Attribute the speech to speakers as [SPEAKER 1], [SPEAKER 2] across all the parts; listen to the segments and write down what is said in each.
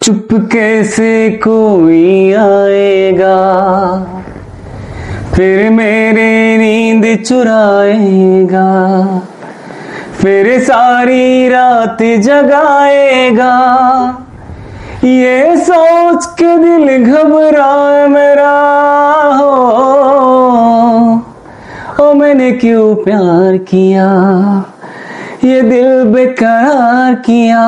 [SPEAKER 1] चुपके से कोई आएगा, फिर मेरी नींद चुराएगा, फिर सारी रात जगाएगा। ये सोच के दिल घबराए मेरा, ओ मैंने क्यों प्यार किया, ये दिल बेकरार किया।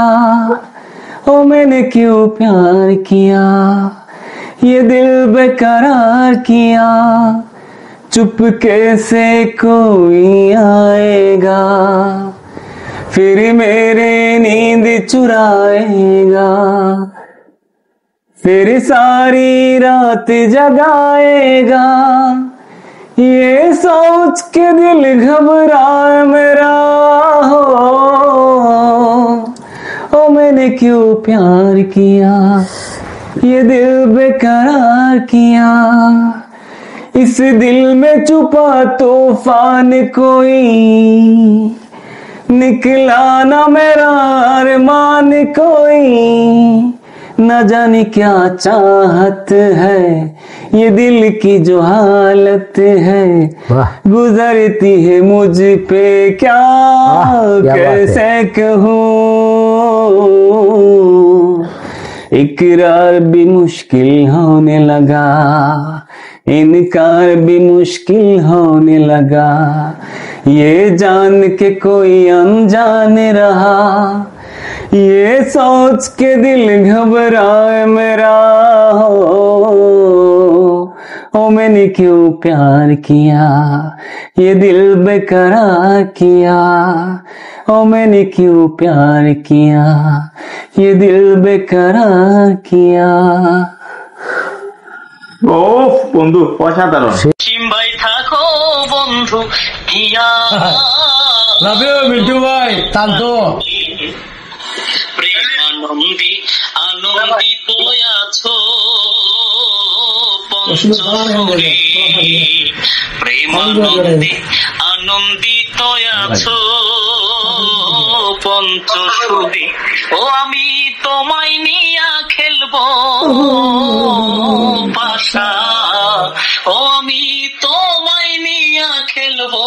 [SPEAKER 1] ओ मैंने क्यों प्यार किया, ये दिल बेकरार किया। चुपके से कोई आएगा, फिर मेरे नींद चुराएगा, फिर सारी रात जगाएगा। ये सोच के दिल घबराए मेरा, ओ मैंने क्यों प्यार किया, ये दिल बेकरार किया। इस दिल में छुपा तूफान कोई, निकला ना मेरा अरमान कोई। न जाने क्या चाहत है, ये दिल की जो हालत है, गुजरती है मुझ पे क्या कैसे कहूँ। इकरार भी मुश्किल होने लगा, इनकार भी मुश्किल होने लगा। ये जान के कोई अनजान रहा, ये सोच के दिल घबराए मेरा। ओ मैंने क्यों प्यार किया, ये दिल बेकरार किया। ओ मैंने क्यों प्यार किया, ये दिल बेकरार किया।
[SPEAKER 2] ও বন্ধু অসাধারণ।
[SPEAKER 3] সিম্বাই থাকো বন্ধু হিয়া
[SPEAKER 1] লাভ ইউ মিন্টু ভাই, তালতো
[SPEAKER 3] প্রেমানন্দী আনন্দিত আছো পঞ্চসুরে, প্রেমানন্দী আনন্দিত আছো পঞ্চসুরে। ও আমি তোমায় নিয়া খেলবো পাশা, ও আমি তোমায় নিয়া খেলবো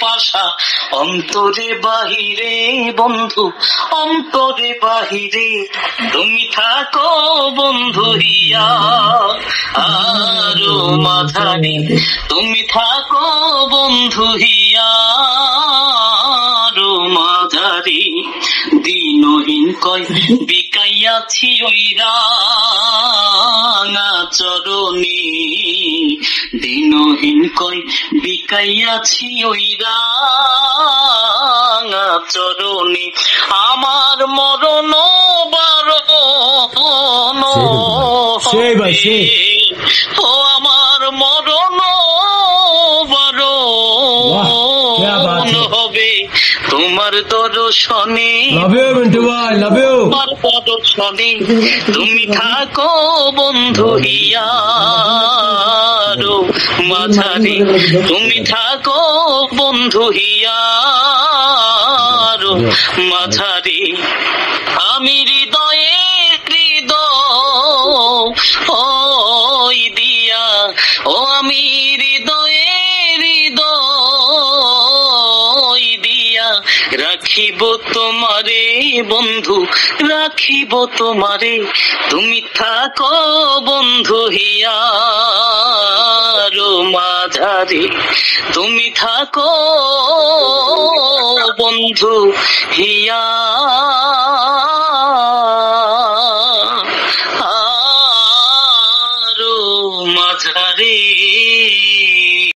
[SPEAKER 3] পাশা। অন্তরে বাহিরে বন্ধু, অন্তরে বাহিরে তুমি থাকো বন্ধু হিয়া। আরো মাঝারি তুমি থাকো বন্ধু হিয়া, আরো মাঝারি। দিনহীন কয় বিকাইয়াছি ওই রাঙা চরণে, দিনহীন কয় বিকাইয়াছি ওই রাঙা চরণে। আমার মরণ বারণ হবে, ও আমার মরণ বারণ হবে তোমার দর্শনে, তোমার দর্শনে। তুমি থাকো বন্ধু হিয়া মাঝারি, তুমি থাকো বন্ধু হিয়া মাঝারি। আমি হৃদয়ে হৃদয় দিয়া, ও আমি হৃদয়ে হৃদয় দিয়া রাখিব তোমারে বন্ধু, রাখিব তোমারে। তুমি থাকো বন্ধু হিয়া মাঝারি, তুমি থাকো বন্ধু হিয়া।